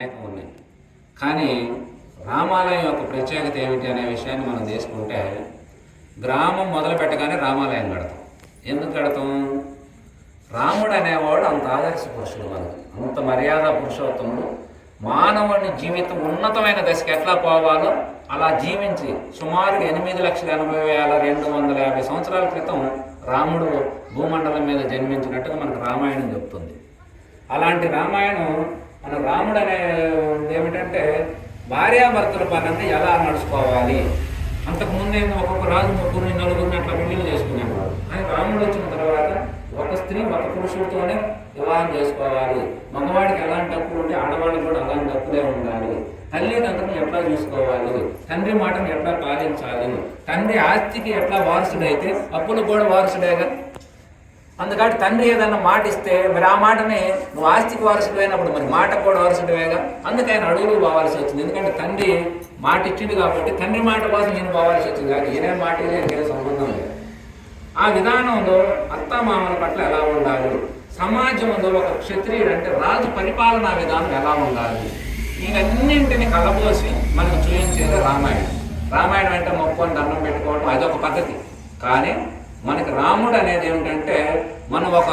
ఉన్నాయి. కానీ రామాలయం యొక్క ప్రత్యేకత ఏమిటి అనే విషయాన్ని మనం తీసుకుంటే, గ్రామం మొదలు పెట్టగానే రామాలయం కడతాం. ఎందుకు కడతాం? రాముడు అనేవాడు అంత ఆదర్శ పురుషుడు, మనకి అంత మర్యాద పురుషోత్తముడు. మానవుని జీవితం ఉన్నతమైన దశకి ఎట్లా పోవాలో అలా జీవించి సుమారు 8,80,250 సంవత్సరాల క్రితం రాముడు భూమండలం మీద జన్మించినట్టుగా మనకు రామాయణం చెప్తుంది. అలాంటి రామాయణం మన రాముడు అనే ఏమిటంటే భార్యాభర్తల పనులను ఎలా నడుచుకోవాలి. అంతకుముందే ఒక్కొక్క రాజు ముగ్గురిని నలుగురిని అట్లా పెళ్లిళ్ళు చేసుకునేవాడు. కానీ రాముడు వచ్చిన తర్వాత ఒక స్త్రీ ఒక పురుషుడితోనే వివాహం చేసుకోవాలి. మగవాడికి ఎలాంటి హక్కులు ఉంటే ఆడవాడికి కూడా అలాంటి హక్కులే ఉండాలి. తల్లిదండ్రులను ఎట్లా చూసుకోవాలి, తండ్రి మాటను ఎట్లా పాలించాలి, తండ్రి ఆస్తికి ఎట్లా వారసుడైతే అప్పులు కూడా వారసుడేగా. అందుకని తండ్రి ఏదన్నా మాట ఇస్తే మరి ఆ మాటని నువ్వు ఆస్తికి వారసుడు అయినప్పుడు మరి మాట కూడా వారసుడివేగా. అందుకే ఆయన అడుగులు పోవాల్సి వచ్చింది. ఎందుకంటే తండ్రి మాట ఇచ్చింది కాబట్టి తండ్రి మాట కోసం నేను పోవాల్సి వచ్చింది. కానీ ఈయనే మాట ఏ సంబంధం లేదు. ఆ విధానంలో అత్తమామల పట్ల ఎలా ఉండాలి, సమాజంలో ఒక క్షత్రియుడు అంటే రాజు పరిపాలనా విధానం ఎలా ఉండాలి, ఇవన్నింటిని కలబోసి మనకు చూపించేది రామాయణం. రామాయణం అంటే మొక్కుని దండం పెట్టుకోవడం అదొక పద్ధతి. కానీ మనకి రాముడు అనేది ఏమిటంటే మనం ఒక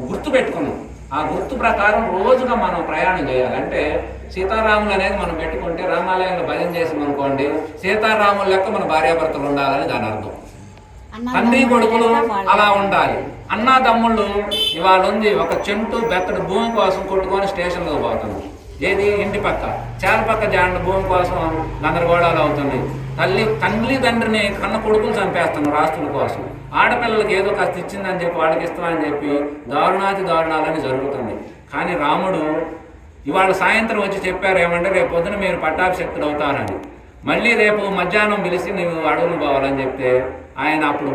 గుర్తు పెట్టుకున్నాం. ఆ గుర్తు ప్రకారం రోజుగా మనం ప్రయాణం చేయాలి. అంటే సీతారాములు అనేది మనం పెట్టుకుంటే రామాలయంలో భజన చేసాం అనుకోండి, సీతారాముల లెక్క మన భార్యాభర్తలు ఉండాలని దాని అర్థం. తండ్రి కొడుకులు అలా ఉండాలి. అన్నాదమ్ముళ్ళు ఇవాళ ఉంది ఒక చెంటు బెత్తడు భూమి కోసం కొట్టుకొని స్టేషన్లో పోతుంది. ఏది ఇంటి పక్క చేల పక్క జాండ భూమి కోసం గందరగోళాలు అవుతుంది. తండ్రిని కన్న కొడుకులు చంపేస్తున్నారు ఆస్తుల కోసం. ఆడపిల్లలకి ఏదో కాస్త ఇచ్చిందని చెప్పి వాళ్ళకి ఇస్తామని చెప్పి దారుణాతి దారుణాలని జరుగుతుంది. కానీ రాముడు ఇవాళ సాయంత్రం వచ్చి చెప్పారు ఏమంటే రేపు పొద్దున మీరు పట్టాభిషక్తులు అవుతారని. మళ్ళీ రేపు మధ్యాహ్నం పిలిచి నువ్వు అడవులు పోవాలని చెప్తే ఆయన అప్పుడు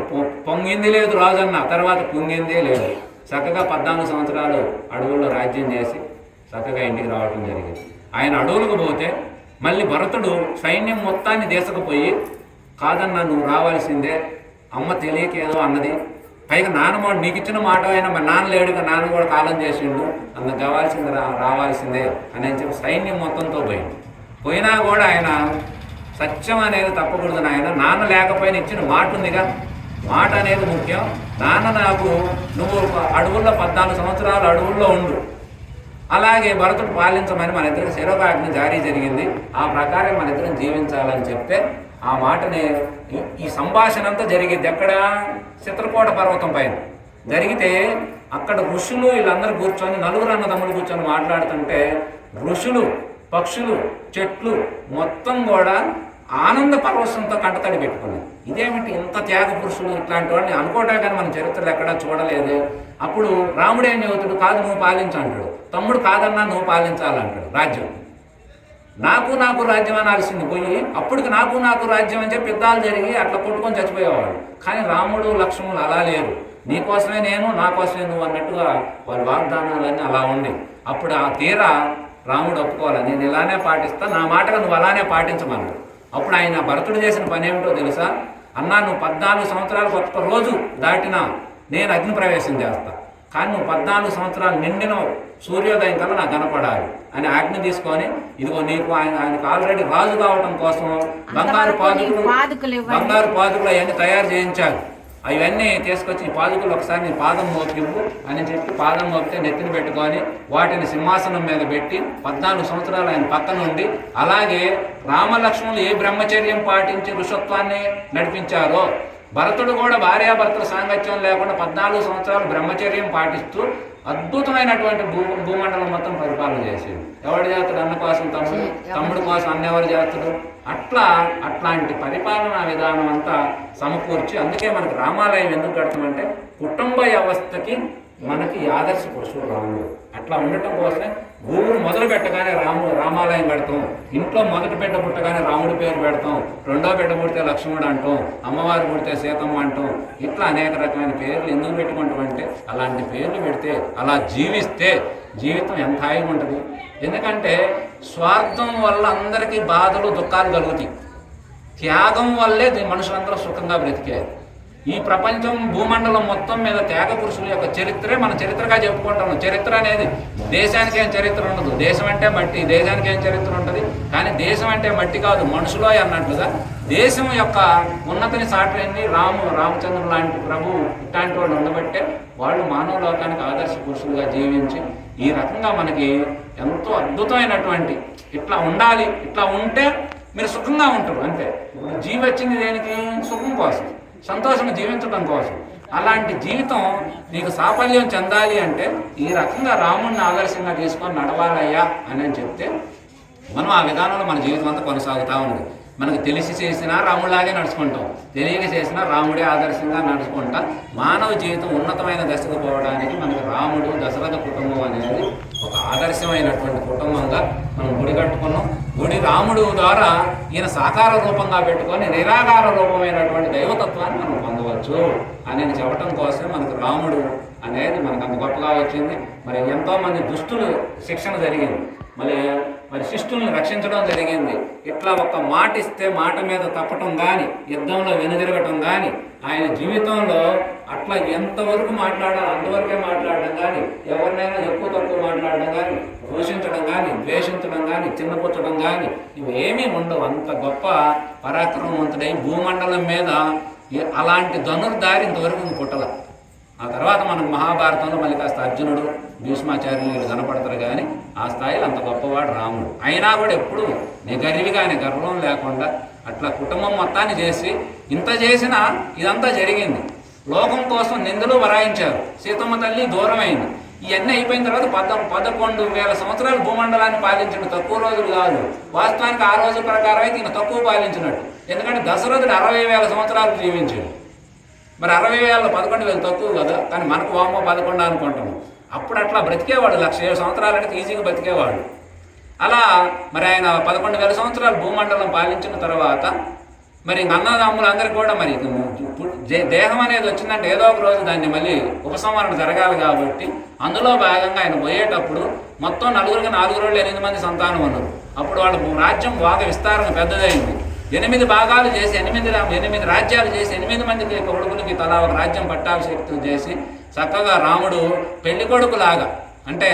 పొంగింది లేదు రాజన్న, తర్వాత పొంగిందే లేదు. చక్కగా 14 సంవత్సరాలు అడవుల్లో రాజ్యం చేసి చక్కగా ఇంటికి రావటం జరిగింది. ఆయన అడవులకు పోతే మళ్ళీ భరతుడు సైన్యం మొత్తాన్ని తీసుకుపోయి కాదన్నా నువ్వు రావాల్సిందే, అమ్మ తెలియక ఏదో అన్నది, పైగా నాన్నమ్మ నీకు ఇచ్చిన మాట అయినా మరి నాన్న లేడుగా, నాన్న కూడా కాలం చేసిండు, అందుకు కావాల్సింది రావాల్సిందే అని చెప్పి సైన్యం మొత్తంతో పోయినా కూడా ఆయన సత్యం అనేది తప్పకూడదు. ఆయన నాన్న లేకపోయినా ఇచ్చిన మాట ఉందిగా, మాట అనేది ముఖ్యం. నాన్న నాకు నువ్వు అడవుల్లో 14 సంవత్సరాలు అడవుల్లో ఉండు, అలాగే భరతుడు పాలించమని మన ఇద్దరికి శిరోకాజ్ఞ జారీ జరిగింది, ఆ ప్రకారం మన ఇద్దరం జీవించాలని చెప్తే ఆ మాటని ఈ సంభాషణ అంతా జరిగింది ఎక్కడ? చిత్రకూట పర్వతం పైన జరిగితే అక్కడ ఋషులు వీళ్ళందరూ కూర్చొని నలుగురు అన్నదమ్ములు కూర్చొని మాట్లాడుతుంటే ఋషులు, పక్షులు, చెట్లు మొత్తం కూడా ఆనంద పరవశంతో కంటతడి పెట్టుకున్నాయి. ఇదేమిటి ఇంత త్యాగ పురుషులు ఇట్లాంటి వాడిని అనుకోవటా కానీ మన చరిత్రలు ఎక్కడా చూడలేదు. అప్పుడు రాముడు ఏం చెబుతాడు? కాదు నువ్వు పాలించంటాడు. తమ్ముడు కాదన్నా నువ్వు పాలించాలంటాడు. రాజ్యం నాకు రాజ్యం అనాల్సింది పోయి అప్పటికి నాకు రాజ్యం అని చెప్పి యుద్ధాలు జరిగి అట్లా కొట్టుకొని చచ్చిపోయేవాడు. కానీ రాముడు లక్ష్మణులు అలా లేరు. నీకోసమే నేను, నా కోసమే నువ్వు అన్నట్టుగా వాళ్ళ వాగ్దానాలన్నీ అలా ఉండి అప్పుడు ఆ తీరా రాముడు ఒప్పుకోవాలి, నేను ఇలానే పాటిస్తా, నా మాటగా నువ్వు అలానే పాటించమన్నాడు. అప్పుడు ఆయన భరతుడు చేసిన పని ఏమిటో తెలుసా? అన్నా నువ్వు 14 సంవత్సరాలు ఒక్క రోజు దాటినా నేను అగ్ని ప్రవేశం చేస్తా, కానీ నువ్వు 14 సంవత్సరాలు నిండిన సూర్యోదయం కల్లా నాకు కనపడాలి అని ఆజ్ఞ తీసుకొని ఇదిగో నీకు ఆయనకు ఆల్రెడీ రాజు కావటం కోసం బంగారు పాదుకులు అవన్నీ తయారు చేయించారు. అవన్నీ తీసుకొచ్చి ఈ పాదుకులు ఒకసారి నీ పాదం మోపివ్వు అని చెప్పి పాదం మోపితే నెత్తిని పెట్టుకొని వాటిని సింహాసనం మీద పెట్టి 14 సంవత్సరాలు ఆయన పక్కన ఉండి, అలాగే రామలక్ష్మణులు ఏ బ్రహ్మచర్యం పాటించి ఋషత్వాన్ని నడిపించారో భరతుడు కూడా భార్యాభర్తల సాంగత్యం లేకుండా 14 సంవత్సరాలు బ్రహ్మచర్యం పాటిస్తూ అద్భుతమైనటువంటి భూమండలం మొత్తం పరిపాలన చేసేది. ఎవడు చేస్తాడు? అన్న కోసం తమ్ముడు, తమ్ముడు కోసం అన్న ఎవరు చేస్తాడు? అట్లాంటి పరిపాలనా విధానం అంతా సమకూర్చి, అందుకే మనకి రామాలయం ఎందుకు కడతామంటే కుటుంబ వ్యవస్థకి మనకి ఆదర్శ పురుషుడు రాముడు. అట్లా ఉండటం కోసమే ఊరు మొదలు పెట్టగానే రామాలయం పెడతాం, ఇంట్లో మొదటి బిడ్డ పుట్టగానే రాముడి పేరు పెడతాం, రెండో బిడ్డ పుడితే లక్ష్మణుడు అంటాం, అమ్మవారు పుడితే సీతమ్మ అంటాం. ఇట్లా అనేక రకమైన పేర్లు ఎందుకు పెట్టుకుంటామంటే అలాంటి పేర్లు పెడితే అలా జీవిస్తే జీవితం ఎంత హాయిగా ఉంటుంది. ఎందుకంటే స్వార్థం వల్ల అందరికీ బాధలు దుఃఖాలు కలుగుతాయి, త్యాగం వల్లే మనుషులందరూ సుఖంగా బ్రతికారు. ఈ ప్రపంచం భూమండలం మొత్తం మీద త్యాగ పురుషుల యొక్క చరిత్రే మన చరిత్రగా చెప్పుకుంటాము. చరిత్ర అనేది దేశానికి ఏం చరిత్ర ఉండదు. దేశం అంటే మట్టి, దేశానికి ఏం చరిత్ర ఉంటుంది. కానీ దేశం అంటే మట్టి కాదు, మనుషులో అన్నట్లుగా దేశం యొక్క ఉన్నతిని సాటిని రామచంద్రుడు లాంటి ప్రభు ఇట్లాంటి వాళ్ళు ఉండబట్టే వాళ్ళు మానవ లోకానికి ఆదర్శ పురుషులుగా జీవించి ఈ రకంగా మనకి ఎంతో అద్భుతమైనటువంటి ఇట్లా ఉండాలి, ఇట్లా ఉంటే మీరు సుఖంగా ఉంటారు అంతే. ఇప్పుడు జీవి వచ్చింది దేనికి? సుఖం కోసం, సంతోషంగా జీవించడం కోసం. అలాంటి జీవితం నీకు సాఫల్యం చెందాలి అంటే ఈ రకంగా రాముడిని ఆదర్శంగా తీసుకొని నడవాలయ్యా అని చెప్తే మనం ఆ విధానంలో మన జీవితం అంతా కొనసాగుతూ ఉంది. మనకు తెలిసి చేసినా రాముడిలాగే నడుచుకుంటాం, తెలియక చేసినా రాముడే ఆదర్శంగా నడుచుకుంటా మానవ జీవితం ఉన్నతమైన దశకు పోవడానికి మనకు రాముడు దశరథ కుటుంబం అనేది ఒక ఆదర్శమైనటువంటి కుటుంబంగా మనం గుడి కట్టుకున్నాం. గుడి రాముడు ద్వారా ఈయన సాకార రూపంగా పెట్టుకొని నిరాకార రూపమైనటువంటి దైవతత్వాన్ని మనం పొందవచ్చు అనేది చెప్పడం కోసమే మనకు రాముడు అనేది మనకు అంత గొప్పగా వచ్చింది. మరి ఎంతోమంది దుష్టులు శిక్షణ జరిగింది, మరి శిష్టుల్ని రక్షించడం జరిగింది. ఇట్లా ఒక మాట ఇస్తే మాట మీద తప్పటం కానీ, యుద్ధంలో వెనుదిరగటం కానీ, ఆయన జీవితంలో అట్లా ఎంతవరకు మాట్లాడాలో అంతవరకే మాట్లాడడం కానీ, ఎవరినైనా ఎక్కువ తక్కువ మాట్లాడడం కానీ, దూషించడం కానీ, ద్వేషించడం కానీ, చిన్నపుచ్చడం కానీ ఇవేమీ ఉండవు. అంత గొప్ప పరాక్రమవంతుడై భూమండలం మీద అలాంటి ధనుర్ధారి ఇంతవరకు పుట్టల. ఆ తర్వాత మనకు మహాభారతంలో మళ్ళీ కాస్త అర్జునుడు, భీష్మాచార్యులు కనపడతారు. కానీ ఆ స్థాయిలో అంత గొప్పవాడు రాముడు. అయినా కూడా ఎప్పుడు నిగర్విగానే గర్వం లేకుండా అట్లా కుటుంబం మొత్తాన్ని చేసి ఇంత చేసినా ఇదంతా జరిగింది. లోకం కోసం నిందలు వరాయించారు. సీతమ్మ తల్లి దూరమైంది. ఇవన్నీ అయిపోయిన తర్వాత 11,000 సంవత్సరాలు భూమండలాన్ని పాలించిన తక్కువ రోజులు కాదు. వాస్తవానికి ఆ రోజు ప్రకారం అయితే ఈయన తక్కువ పాలించినట్టు. ఎందుకంటే దశరథుడు 60,000 సంవత్సరాలు జీవించాడు. మరి 60,000 11,000 తక్కువ కదా. కానీ మనకు వామో 11 అనుకుంటాము. అప్పుడు అట్లా బ్రతికేవాడు. 1,07,000 సంవత్సరాలు అంటే ఈజీగా బ్రతికేవాడు. అలా మరి ఆయన 11,000 సంవత్సరాలు భూమండలం పాలించిన తర్వాత మరి అన్నదమ్ములందరికీ కూడా మరి దేహం అనేది వచ్చిందంటే ఏదో ఒక రోజు దాన్ని మళ్ళీ ఉపసంహరణ జరగాలి. కాబట్టి అందులో భాగంగా ఆయన పోయేటప్పుడు మొత్తం 4 రోజులు 8 మంది సంతానం ఉన్నారు. అప్పుడు వాళ్ళ రాజ్యం బాగా విస్తారంగా పెద్దదైంది. 8 భాగాలు చేసి 8 రాజ్యాలు చేసి 8 మందికి కొడుకులకి తలా ఒక రాజ్యం పట్టాభిషేకం చేసి చక్కగా రాముడు పెళ్లి కొడుకులాగా, అంటే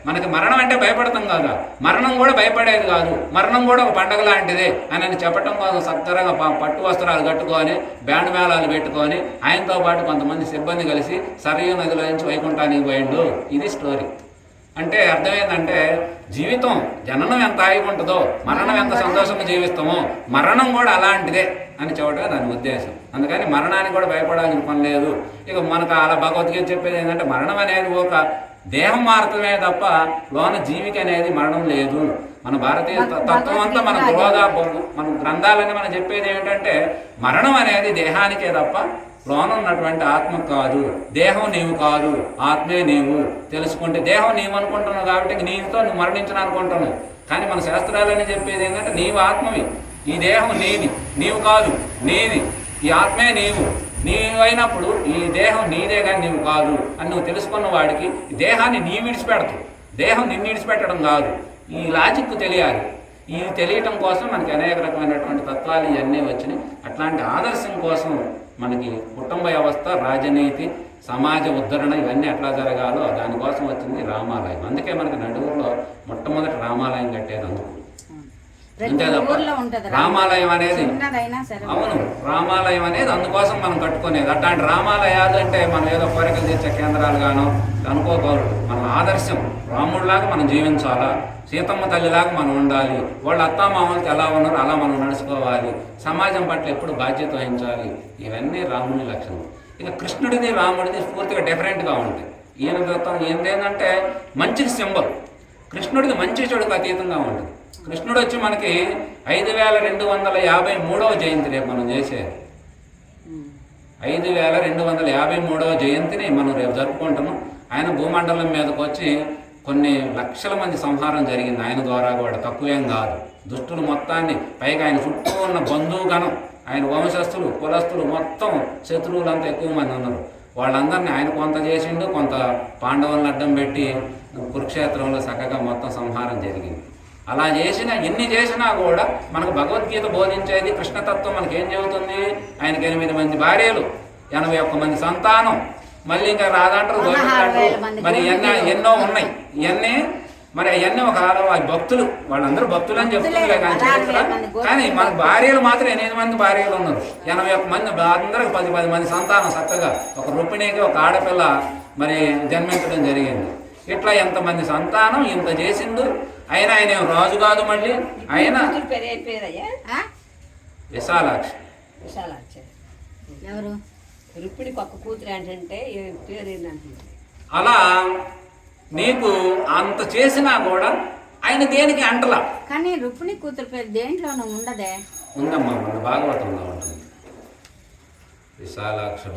మనకి మరణం అంటే భయపడతాం కదా, మరణం కూడా భయపడేది కాదు, మరణం కూడా ఒక పండగ లాంటిదే అని చెప్పటం కోసం సక్కరంగా పట్టు వస్త్రాలు కట్టుకొని బ్యాండ్ మేళాలు పెట్టుకొని ఆయనతో పాటు కొంతమంది సిబ్బంది కలిసి సరయూ నదిలో నుంచి వైకుంఠానికి పోయిండు. ఇది స్టోరీ. అంటే అర్థమైందంటే జీవితం జననం ఎంత హాయిగా ఉంటుందో మరణం ఎంత సంతోషంగా జీవిస్తామో మరణం కూడా అలాంటిదే అని చెప్పడమే దాని ఉద్దేశం. అందుకని మరణానికి కూడా భయపడాల్సిన పని లేదు. ఇక మనకు అలా భగవద్గీత చెప్పేది ఏంటంటే మరణం అనేది ఒక దేహం మారుతమే తప్ప లోన జీవికి అనేది మరణం లేదు. మన భారతీయ తత్వం అంతా మన మన గ్రంథాలన్నీ మనం చెప్పేది ఏమిటంటే మరణం అనేది దేహానికే తప్ప లోన ఉన్నటువంటి ఆత్మ కాదు. దేహం నీవు కాదు, ఆత్మే నీవు. తెలుసుకుంటే దేహం నీవు అనుకుంటున్నావు కాబట్టి నీతో నువ్వు మరణించను అనుకుంటున్నావు. కానీ మన శాస్త్రాలని చెప్పేది ఏంటంటే నీవు ఆత్మవి, ఈ దేహం నీది, నీవు కాదు, నీది, ఈ ఆత్మే నీవు. నీవైనప్పుడు ఈ దేహం నీదే కానీ నీవు కాదు అని నువ్వు తెలుసుకున్న వాడికి దేహాన్ని నీ విడిచిపెడతావు, దేహం నిన్ను విడిచిపెట్టడం కాదు. ఈ లాజిక్ తెలియాలి. ఈ తెలియటం కోసం మనకి అనేక రకమైనటువంటి తత్వాలు ఇవన్నీ వచ్చినాయి. అట్లాంటి ఆదర్శం కోసం మనకి కుటుంబ వ్యవస్థ, రాజనీతి, సమాజ ఉద్ధరణ ఇవన్నీ ఎట్లా జరగాలో దానికోసం వచ్చింది రామాలయం. అందుకే మనకి నడుగురులో మొట్టమొదటి రామాలయం కట్టేది అందుకు. అంతే తప్ప రామాలయం అనేది అవును రామాలయం అనేది అందుకోసం మనం కట్టుకునేది. అట్లాంటి రామాలయాలు అంటే మనం ఏదో కోరికలు తీర్చే కేంద్రాలుగానో అనుకోకూడదు. మన ఆదర్శం రాముడిలాగా మనం జీవించాలా, సీతమ్మ తల్లిలాగా మనం ఉండాలి, వాళ్ళ అత్తామామలకి ఎలా ఉన్నారో అలా మనం నడుచుకోవాలి, సమాజం పట్ల ఎప్పుడు బాధ్యత వహించాలి. ఇవన్నీ రాముని లక్షణం. ఇక కృష్ణుడిది రాముడిది పూర్తిగా డిఫరెంట్గా ఉంటాయి. ఈయన దత్తం ఏంటంటే మంచికి సింబల్. కృష్ణుడిది మంచి చెడుకు అతీతంగా ఉంటుంది. కృష్ణుడు వచ్చి మనకి 5253వ జయంతి రేపు మనం చేసేది. 5253వ జయంతిని మనం రేపు జరుపుకుంటున్నాం. ఆయన భూమండలం మీదకి వచ్చి కొన్ని లక్షల మంది సంహారం జరిగింది ఆయన ద్వారా కూడా, తక్కువేం కాదు. దుష్టులు మొత్తాన్ని, పైగా ఆయన చుట్టూ ఉన్న బంధువుగణం, ఆయన వంశస్థులు, కులస్తులు మొత్తం శత్రువులంతా ఎక్కువ మంది ఉన్నారు. వాళ్ళందరినీ ఆయన కొంత చేసిండు, కొంత పాండవులను అడ్డం పెట్టి కురుక్షేత్రంలో చక్కగా మొత్తం సంహారం జరిగింది. అలా ఎన్ని చేసినా కూడా మనకు భగవద్గీత బోధించేది కృష్ణతత్వం మనకేం చెబుతుంది. ఆయనకి 8 మంది భార్యలు, 81 మంది సంతానం, మళ్ళీ ఇంకా రాదంటారు మరి ఎన్నో ఉన్నాయి. ఇవన్నీ మరి అవన్నీ ఒక భక్తులు, వాళ్ళందరూ భక్తులు అని చెప్తుందిలే కానీ చరిత్ర. కానీ మన భార్యలు మాత్రం 8 మంది భార్యలు ఉన్నారు. 81 మంది, అందరికి 10 మంది సంతానం చక్కగా. ఒక రుక్మిణికి ఒక ఆడపిల్ల మరి జన్మించడం జరిగింది. ఇట్లా ఎంతమంది సంతానం ఇంత చేసిండు. అయినా ఆయన ఏం రాజు కాదు. మళ్ళీ ఆయన విశాలాక్షి. ఎవరు రుక్మిణికి ఒక్క కూతురు ఏంటంటే పేరు ఏంటంటే అలా నీకు అంత చేసినా కూడా ఆయన దేనికి అంటలా. కానీ రుక్మిణి కూతురు పేరు దేంట్లోనూ ఉండదే. ఉందమ్మా, మన భాగవతంలో ఉంటుంది విశాలాక్షి.